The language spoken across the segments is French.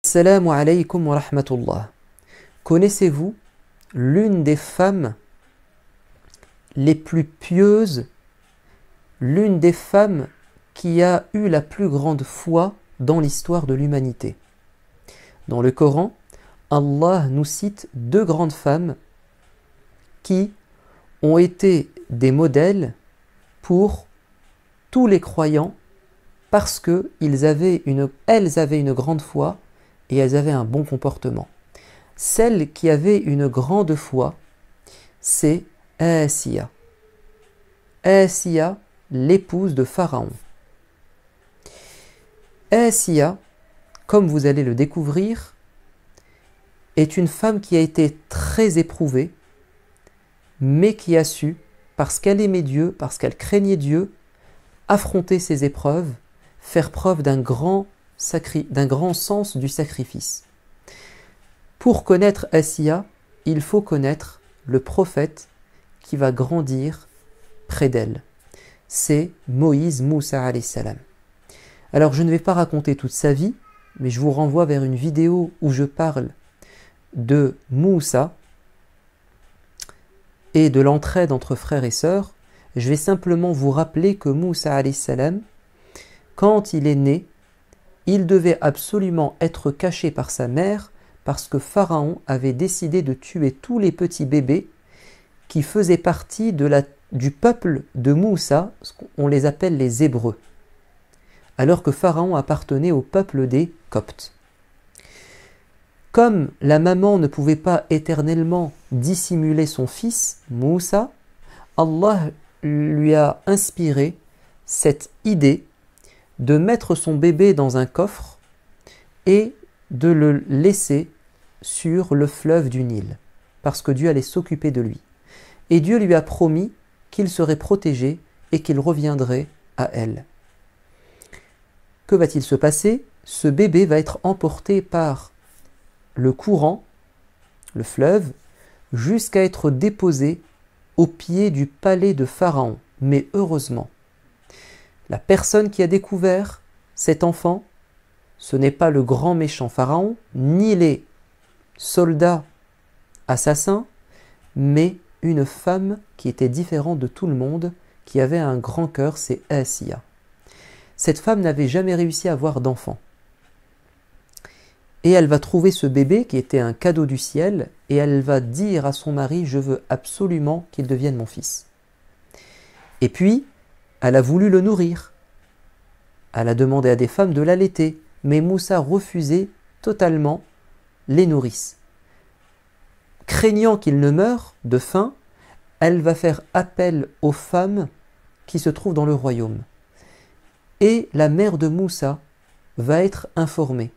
Assalamu alaykum wa rahmatullah. Connaissez-vous l'une des femmes les plus pieuses, l'une des femmes qui a eu la plus grande foi dans l'histoire de l'humanité? Dans le Coran, Allah nous cite deux grandes femmes qui ont été des modèles pour tous les croyants parce qu'elles avaient une grande foi et elles avaient un bon comportement. Celle qui avait une grande foi, c'est Asiya. Asiya, l'épouse de Pharaon. Asiya, comme vous allez le découvrir, est une femme qui a été très éprouvée, mais qui a su, parce qu'elle aimait Dieu, parce qu'elle craignait Dieu, affronter ces épreuves, faire preuve d'un grand sens du sacrifice. Pour connaître Asiya, il faut connaître le prophète qui va grandir près d'elle. C'est Moïse Moussa alayhi salam. Alors je ne vais pas raconter toute sa vie, mais je vous renvoie vers une vidéo où je parle de Moussa et de l'entraide entre frères et sœurs. Je vais simplement vous rappeler que Moussa alayhi salam, quand il est né, il devait absolument être caché par sa mère parce que Pharaon avait décidé de tuer tous les petits bébés qui faisaient partie du peuple de Moussa, on les appelle les Hébreux, alors que Pharaon appartenait au peuple des Coptes. Comme la maman ne pouvait pas éternellement dissimuler son fils, Moussa, Allah lui a inspiré cette idée de mettre son bébé dans un coffre et de le laisser sur le fleuve du Nil, parce que Dieu allait s'occuper de lui. Et Dieu lui a promis qu'il serait protégé et qu'il reviendrait à elle. Que va-t-il se passer? Ce bébé va être emporté par le courant, le fleuve, jusqu'à être déposé au pied du palais de Pharaon. Mais heureusement, la personne qui a découvert cet enfant, ce n'est pas le grand méchant Pharaon, ni les soldats assassins, mais une femme qui était différente de tout le monde, qui avait un grand cœur, c'est Asiya. Cette femme n'avait jamais réussi à avoir d'enfant. Et elle va trouver ce bébé qui était un cadeau du ciel, et elle va dire à son mari, je veux absolument qu'il devienne mon fils. Et puis, elle a voulu le nourrir. Elle a demandé à des femmes de l'allaiter, mais Moussa refusait totalement les nourrices. Craignant qu'il ne meure de faim, elle va faire appel aux femmes qui se trouvent dans le royaume. Et la mère de Moussa va être informée.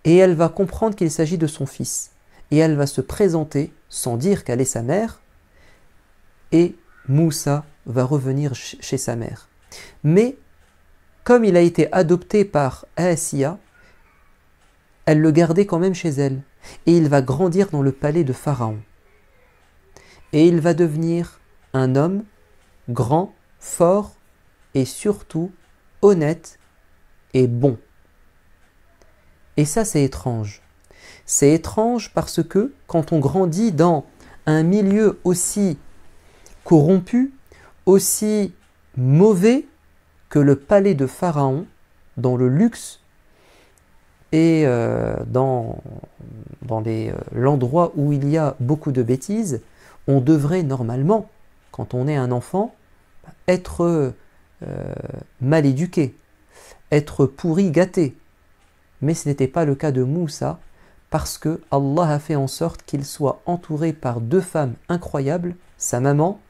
Et elle va comprendre qu'il s'agit de son fils. Et elle va se présenter sans dire qu'elle est sa mère. Et Moussa va revenir chez sa mère. Mais, comme il a été adopté par Asiya, elle le gardait quand même chez elle. Et il va grandir dans le palais de Pharaon. Et il va devenir un homme grand, fort et surtout honnête et bon. Et ça, c'est étrange. C'est étrange parce que quand on grandit dans un milieu aussi corrompu, aussi mauvais que le palais de Pharaon, dans le luxe et dans l'endroit où il y a beaucoup de bêtises, on devrait normalement, quand on est un enfant, être mal éduqué, être pourri, gâté. Mais ce n'était pas le cas de Moussa, parce que Allah a fait en sorte qu'il soit entouré par deux femmes incroyables, sa maman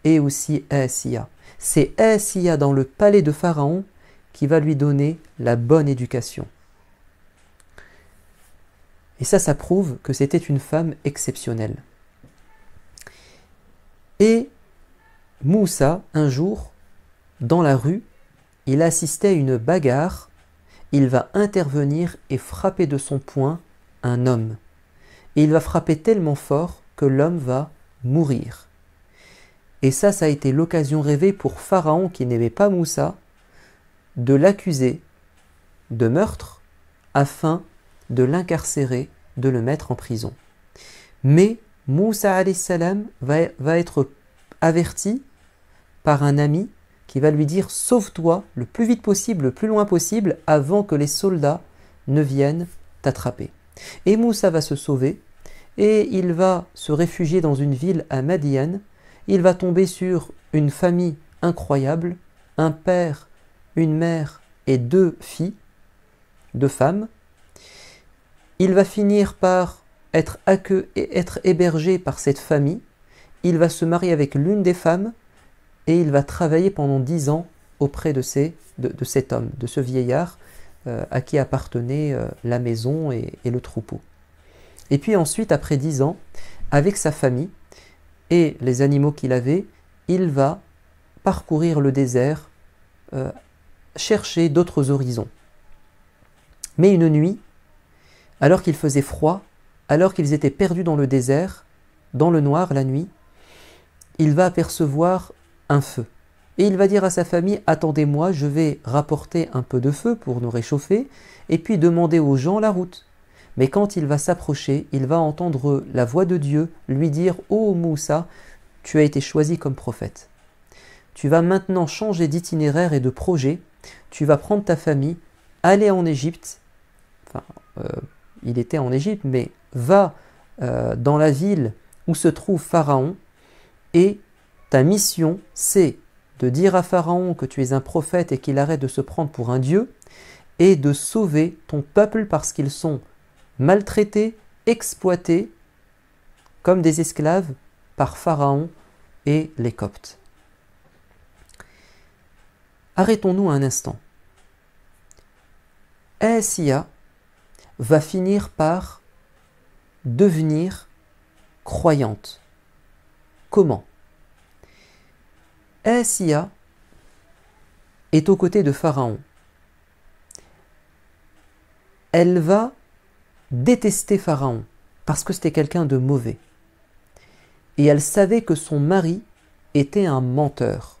et aussi Asiya. C'est Asiya dans le palais de Pharaon qui va lui donner la bonne éducation. Et ça prouve que c'était une femme exceptionnelle. Et Moussa, un jour, dans la rue, il assistait à une bagarre. Il va intervenir et frapper de son poing un homme. Et il va frapper tellement fort que l'homme va mourir. Et ça a été l'occasion rêvée pour Pharaon, qui n'aimait pas Moussa, de l'accuser de meurtre afin de l'incarcérer, de le mettre en prison. Mais Moussa alayhi salam va être averti par un ami qui va lui dire « Sauve-toi le plus vite possible, le plus loin possible, avant que les soldats ne viennent t'attraper. » Et Moussa va se sauver et il va se réfugier dans une ville à Madian. Il va tomber sur une famille incroyable, un père, une mère et 2 filles, 2 femmes. Il va finir par être hébergé par cette famille. Il va se marier avec l'une des femmes et il va travailler pendant 10 ans auprès de cet homme, de ce vieillard à qui appartenait la maison et le troupeau. Et puis ensuite, après 10 ans, avec sa famille et les animaux qu'il avait, il va parcourir le désert, chercher d'autres horizons. Mais une nuit, alors qu'il faisait froid, alors qu'ils étaient perdus dans le désert, dans le noir la nuit, il va apercevoir un feu. Et il va dire à sa famille « Attendez-moi, je vais rapporter un peu de feu pour nous réchauffer et puis demander aux gens la route. » Mais quand il va s'approcher, il va entendre la voix de Dieu lui dire « Ô Moussa, tu as été choisi comme prophète. Tu vas maintenant changer d'itinéraire et de projet. Tu vas prendre ta famille, aller en Égypte. » Enfin, il était en Égypte, mais va dans la ville où se trouve Pharaon et ta mission, c'est de dire à Pharaon que tu es un prophète et qu'il arrête de se prendre pour un dieu et de sauver ton peuple parce qu'ils sont maltraités, exploités comme des esclaves par Pharaon et les Coptes. Arrêtons-nous un instant. Asiya va finir par devenir croyante. Comment? Asiya est aux côtés de Pharaon. Elle va détester Pharaon parce que c'était quelqu'un de mauvais. Et elle savait que son mari était un menteur.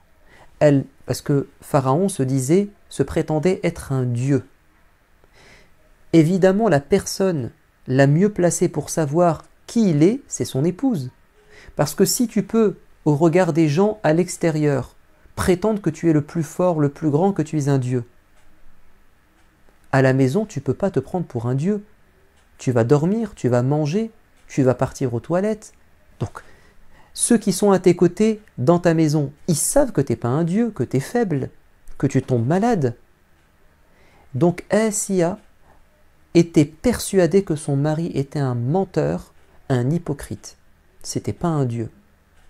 Parce que Pharaon se prétendait être un dieu. Évidemment, la personne la mieux placée pour savoir qui il est, c'est son épouse. Parce que si tu peux, au regard des gens à l'extérieur, prétendre que tu es le plus fort, le plus grand, que tu es un dieu, à la maison, tu ne peux pas te prendre pour un dieu. Tu vas dormir, tu vas manger, tu vas partir aux toilettes. Donc, ceux qui sont à tes côtés dans ta maison, ils savent que tu n'es pas un dieu, que tu es faible, que tu tombes malade. Donc, Asiya était persuadée que son mari était un menteur, un hypocrite. C'était pas un dieu.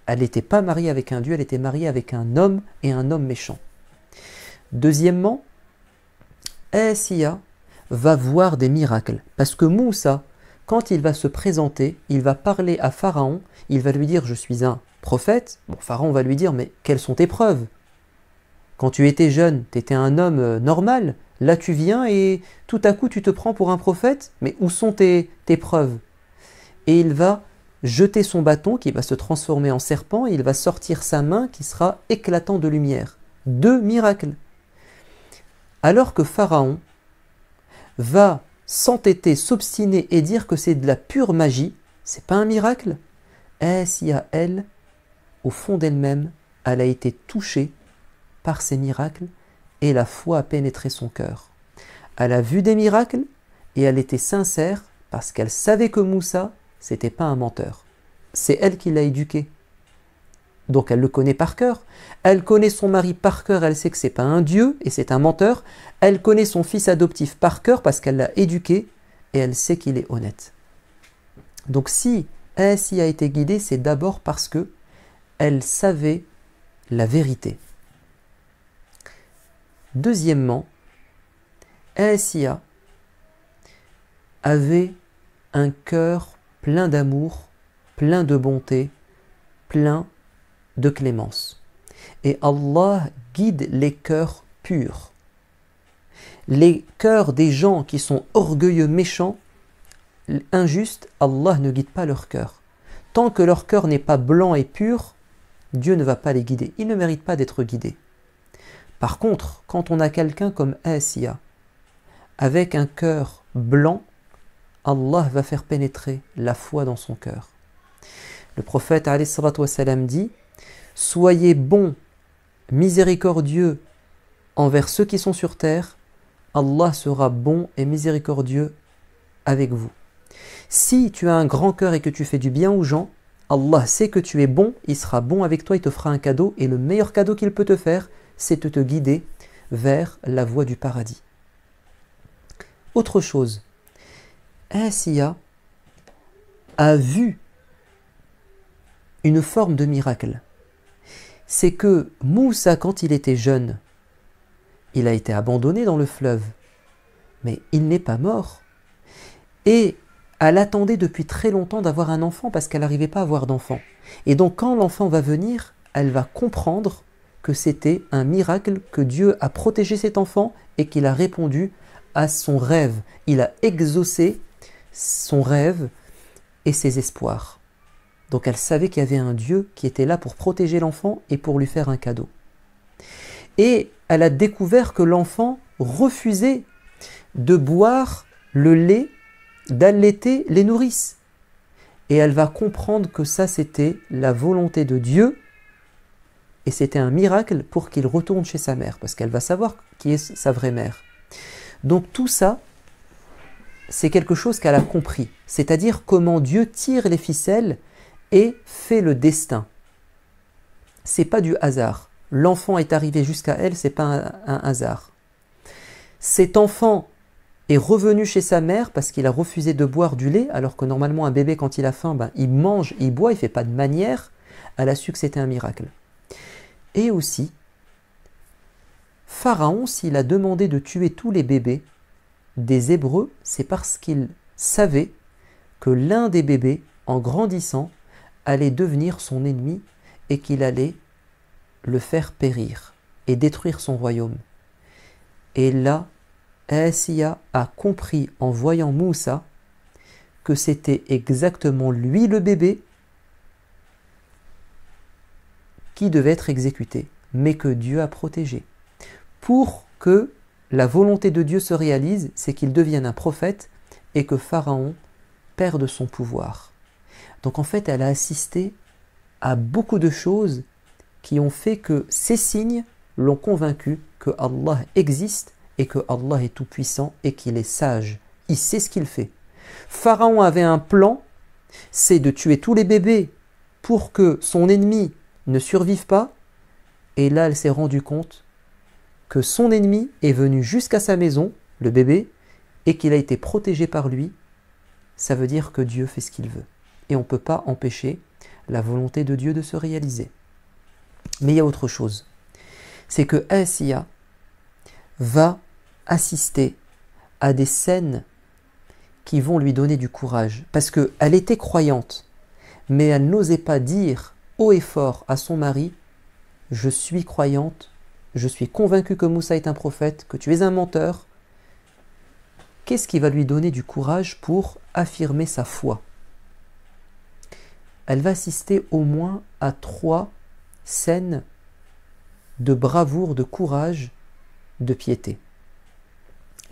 Elle n'était pas mariée avec un dieu, elle était mariée avec un homme et un homme méchant. Deuxièmement, Asiya va voir des miracles. Parce que Moussa, quand il va se présenter, il va parler à Pharaon, il va lui dire « Je suis un prophète ». Bon, Pharaon va lui dire « Mais quelles sont tes preuves ? Quand tu étais jeune, tu étais un homme normal. Là, tu viens et tout à coup, tu te prends pour un prophète. Mais où sont tes preuves ?» Et il va jeter son bâton qui va se transformer en serpent et il va sortir sa main qui sera éclatant de lumière. 2 miracles. Alors que Pharaon va s'entêter, s'obstiner et dire que c'est de la pure magie, c'est pas un miracle. Asiya, elle, au fond d'elle-même, elle a été touchée par ces miracles et la foi a pénétré son cœur. Elle a vu des miracles et elle était sincère parce qu'elle savait que Moussa, c'était pas un menteur. C'est elle qui l'a éduqué. Donc elle le connaît par cœur. Elle connaît son mari par cœur, elle sait que c'est pas un dieu et c'est un menteur. Elle connaît son fils adoptif par cœur parce qu'elle l'a éduqué et elle sait qu'il est honnête. Donc si Asiya a été guidée, c'est d'abord parce que elle savait la vérité. Deuxièmement, Asiya avait un cœur plein d'amour, plein de bonté, plein de clémence. Et Allah guide les cœurs purs. Les cœurs des gens qui sont orgueilleux, méchants, injustes, Allah ne guide pas leur cœur. Tant que leur cœur n'est pas blanc et pur, Dieu ne va pas les guider. Ils ne méritent pas d'être guidés. Par contre, quand on a quelqu'un comme Asiya, avec un cœur blanc, Allah va faire pénétrer la foi dans son cœur. Le prophète alayhi salatu wassalam dit « Soyez bons, miséricordieux envers ceux qui sont sur terre, Allah sera bon et miséricordieux avec vous. Si tu as un grand cœur et que tu fais du bien aux gens, Allah sait que tu es bon, il sera bon avec toi, il te fera un cadeau, et le meilleur cadeau qu'il peut te faire, c'est de te guider vers la voie du paradis. » Autre chose, Asiya a vu une forme de miracle. C'est que Moussa, quand il était jeune, il a été abandonné dans le fleuve, mais il n'est pas mort. Et elle attendait depuis très longtemps d'avoir un enfant parce qu'elle n'arrivait pas à avoir d'enfant. Et donc quand l'enfant va venir, elle va comprendre que c'était un miracle, que Dieu a protégé cet enfant et qu'il a répondu à son rêve. Il a exaucé son rêve et ses espoirs. Donc elle savait qu'il y avait un Dieu qui était là pour protéger l'enfant et pour lui faire un cadeau. Et elle a découvert que l'enfant refusait de boire le lait d'allaiter les nourrices. Et elle va comprendre que ça c'était la volonté de Dieu et c'était un miracle pour qu'il retourne chez sa mère, parce qu'elle va savoir qui est sa vraie mère. Donc tout ça, c'est quelque chose qu'elle a compris, c'est-à-dire comment Dieu tire les ficelles et fait le destin. C'est pas du hasard. L'enfant est arrivé jusqu'à elle, c'est pas un hasard. Cet enfant est revenu chez sa mère parce qu'il a refusé de boire du lait, alors que normalement un bébé quand il a faim, il mange, il boit, il ne fait pas de manière. Elle a su que c'était un miracle. Et aussi, Pharaon, s'il a demandé de tuer tous les bébés des Hébreux, c'est parce qu'il savait que l'un des bébés, en grandissant, allait devenir son ennemi et qu'il allait le faire périr et détruire son royaume. Et là, Asiya a compris en voyant Moussa que c'était exactement lui le bébé qui devait être exécuté, mais que Dieu a protégé. Pour que la volonté de Dieu se réalise, c'est qu'il devienne un prophète et que Pharaon perde son pouvoir. Donc en fait, elle a assisté à beaucoup de choses qui ont fait que ces signes l'ont convaincu que Allah existe et que Allah est tout-puissant et qu'il est sage. Il sait ce qu'il fait. Pharaon avait un plan, c'est de tuer tous les bébés pour que son ennemi ne survive pas. Et là, elle s'est rendue compte que son ennemi est venu jusqu'à sa maison, le bébé, et qu'il a été protégé par lui. Ça veut dire que Dieu fait ce qu'il veut. Et on ne peut pas empêcher la volonté de Dieu de se réaliser. Mais il y a autre chose. C'est que Asiya va assister à des scènes qui vont lui donner du courage. Parce qu'elle était croyante, mais elle n'osait pas dire haut et fort à son mari « Je suis croyante, je suis convaincue que Moussa est un prophète, que tu es un menteur. » Qu'est-ce qui va lui donner du courage pour affirmer sa foi? Elle va assister au moins à 3 scènes de bravoure, de courage, de piété.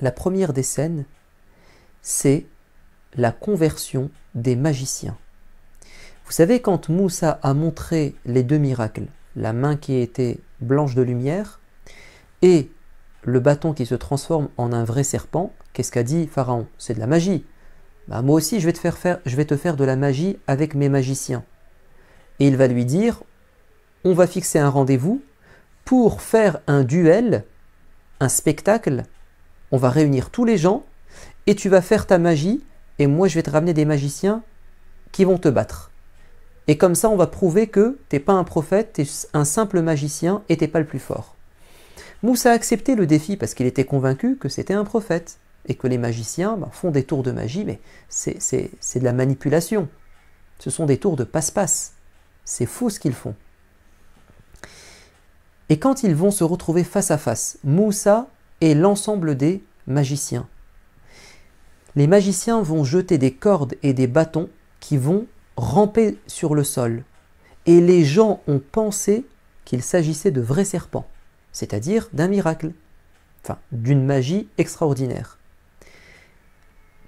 La première des scènes, c'est la conversion des magiciens. Vous savez, quand Moussa a montré les 2 miracles, la main qui était blanche de lumière et le bâton qui se transforme en un vrai serpent, qu'est-ce qu'a dit Pharaon? C'est de la magie. Bah, moi aussi, je vais te faire de la magie avec mes magiciens. Et il va lui dire, on va fixer un rendez-vous pour faire un duel, un spectacle. On va réunir tous les gens et tu vas faire ta magie et moi je vais te ramener des magiciens qui vont te battre. Et comme ça, on va prouver que tu n'es pas un prophète, tu es un simple magicien et tu n'es pas le plus fort. Moussa a accepté le défi parce qu'il était convaincu que c'était un prophète et que les magiciens font des tours de magie, mais c'est de la manipulation. Ce sont des tours de passe-passe. C'est faux ce qu'ils font. Et quand ils vont se retrouver face à face, Moussa et l'ensemble des magiciens, les magiciens vont jeter des cordes et des bâtons qui vont ramper sur le sol. Et les gens ont pensé qu'il s'agissait de vrais serpents, c'est-à-dire d'un miracle, enfin d'une magie extraordinaire.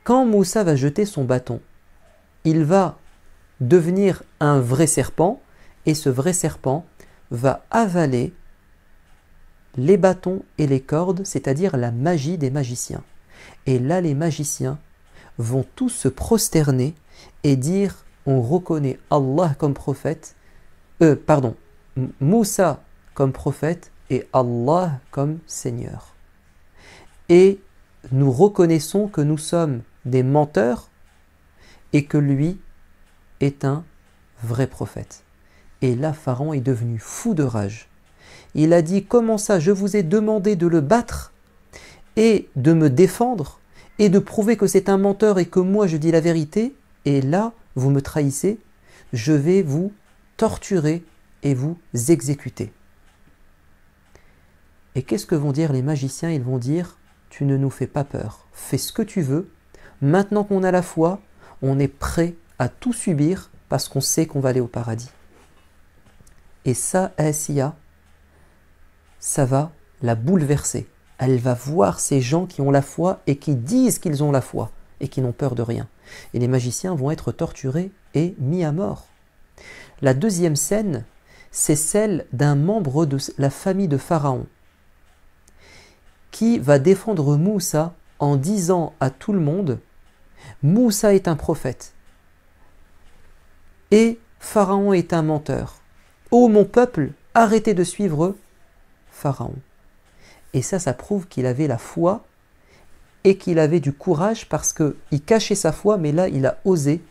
Quand Moussa va jeter son bâton, il va devenir un vrai serpent, et ce vrai serpent va avaler les bâtons et les cordes, c'est-à-dire la magie des magiciens. Et là, les magiciens vont tous se prosterner et dire, on reconnaît Allah comme prophète, Moussa comme prophète et Allah comme Seigneur. Et nous reconnaissons que nous sommes des menteurs et que lui est un vrai prophète. Et là, Pharaon est devenu fou de rage. Il a dit, comment ça, je vous ai demandé de le battre et de me défendre et de prouver que c'est un menteur et que moi je dis la vérité, et là, vous me trahissez, je vais vous torturer et vous exécuter. Et qu'est-ce que vont dire les magiciens? Ils vont dire, tu ne nous fais pas peur, fais ce que tu veux, maintenant qu'on a la foi, on est prêt à tout subir parce qu'on sait qu'on va aller au paradis. Et ça, Asiya, ça va la bouleverser. Elle va voir ces gens qui ont la foi et qui disent qu'ils ont la foi et qui n'ont peur de rien. Et les magiciens vont être torturés et mis à mort. La deuxième scène, c'est celle d'un membre de la famille de Pharaon qui va défendre Moussa en disant à tout le monde, Moussa est un prophète et Pharaon est un menteur. Ô mon peuple, arrêtez de suivre Pharaon. Et ça prouve qu'il avait la foi et qu'il avait du courage parce qu'il cachait sa foi, mais là il a osé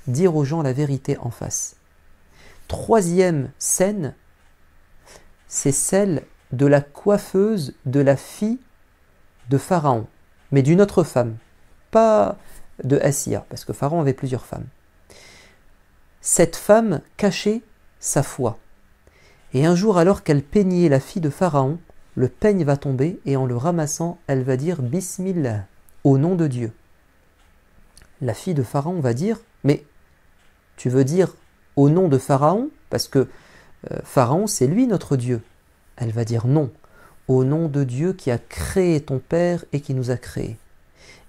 dire aux gens la vérité en face. Troisième scène, c'est celle de la coiffeuse de la fille de Pharaon, mais d'une autre femme, pas de Asiya, parce que Pharaon avait plusieurs femmes. Cette femme cachait sa foi. Et un jour, alors qu'elle peignait la fille de Pharaon, le peigne va tomber et en le ramassant, elle va dire « Bismillah » au nom de Dieu. La fille de Pharaon va dire « Mais tu veux dire au nom de Pharaon? Parce que Pharaon, c'est lui notre Dieu. » Elle va dire « Non, au nom de Dieu qui a créé ton père et qui nous a créés. »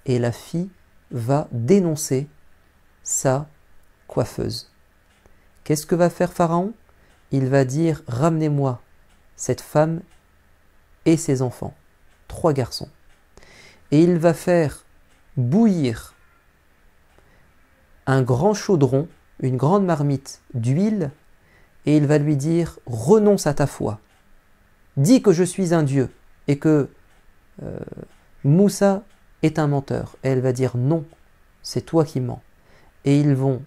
Et la fille va dénoncer sa coiffeuse. Qu'est-ce que va faire Pharaon? Il va dire « Ramenez-moi cette femme et ses enfants, 3 garçons. » Et il va faire bouillir un grand chaudron, une grande marmite d'huile, et il va lui dire « Renonce à ta foi. Dis que je suis un Dieu et que Moussa est un menteur. » Et elle va dire « Non, c'est toi qui mens. » Et ils vont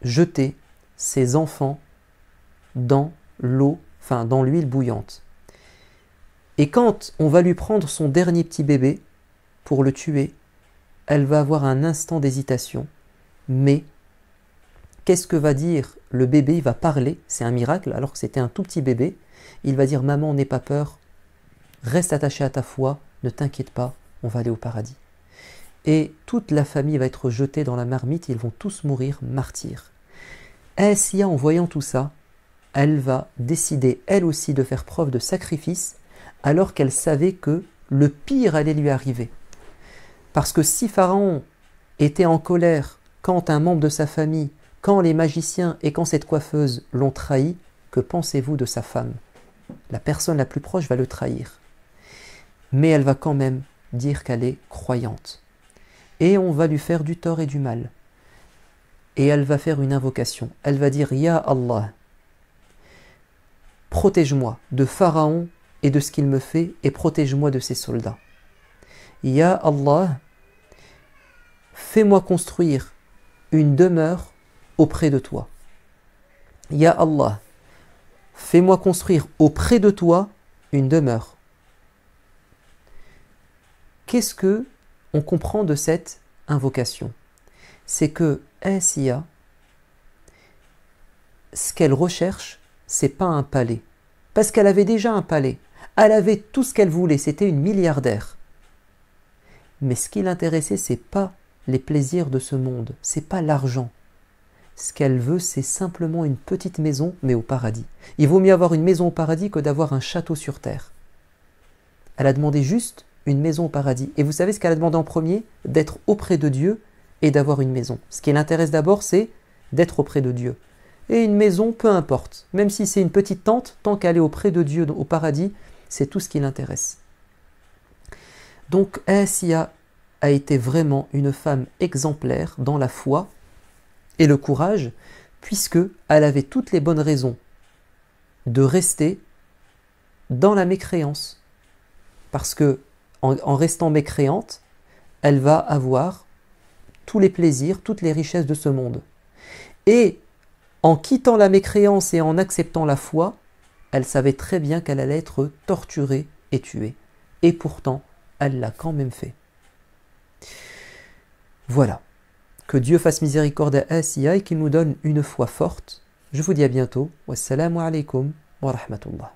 jeter ses enfants dans l'eau, enfin dans l'huile bouillante. Et quand on va lui prendre son dernier petit bébé pour le tuer, elle va avoir un instant d'hésitation. Mais qu'est-ce que va dire le bébé? Il va parler, c'est un miracle, alors que c'était un tout petit bébé. Il va dire « Maman, n'aie pas peur, reste attaché à ta foi, ne t'inquiète pas, on va aller au paradis. » Et toute la famille va être jetée dans la marmite, et ils vont tous mourir martyrs. Asiya, en voyant tout ça, elle va décider elle aussi de faire preuve de sacrifice, alors qu'elle savait que le pire allait lui arriver. Parce que si Pharaon était en colère quand un membre de sa famille, quand les magiciens et quand cette coiffeuse l'ont trahi, que pensez-vous de sa femme? La personne la plus proche va le trahir. Mais elle va quand même dire qu'elle est croyante. Et on va lui faire du tort et du mal. Et elle va faire une invocation. Elle va dire « Ya Allah, protège-moi de Pharaon et de ce qu'il me fait, et protège-moi de ses soldats. Ya Allah, fais-moi construire une demeure auprès de toi. Ya Allah, fais-moi construire auprès de toi une demeure. » Qu'est-ce que on comprend de cette invocation? C'est que Asiya, ce qu'elle recherche, c'est pas un palais. Parce qu'elle avait déjà un palais. Elle avait tout ce qu'elle voulait, c'était une milliardaire. Mais ce qui l'intéressait, c'est pas les plaisirs de ce monde, c'est pas l'argent. Ce qu'elle veut, c'est simplement une petite maison, mais au paradis. Il vaut mieux avoir une maison au paradis que d'avoir un château sur terre. Elle a demandé juste une maison au paradis. Et vous savez ce qu'elle a demandé en premier? D'être auprès de Dieu et d'avoir une maison. Ce qui l'intéresse d'abord, c'est d'être auprès de Dieu. Et une maison, peu importe. Même si c'est une petite tente, tant qu'elle est auprès de Dieu au paradis, c'est tout ce qui l'intéresse. Donc Asiya a été vraiment une femme exemplaire dans la foi et le courage, puisque elle avait toutes les bonnes raisons de rester dans la mécréance. Parce que en restant mécréante, elle va avoir tous les plaisirs, toutes les richesses de ce monde. Et en quittant la mécréance et en acceptant la foi, elle savait très bien qu'elle allait être torturée et tuée. Et pourtant, elle l'a quand même fait. Voilà. Que Dieu fasse miséricorde à Asiya et qu'il nous donne une foi forte. Je vous dis à bientôt. Wassalamu alaikum wa rahmatullah.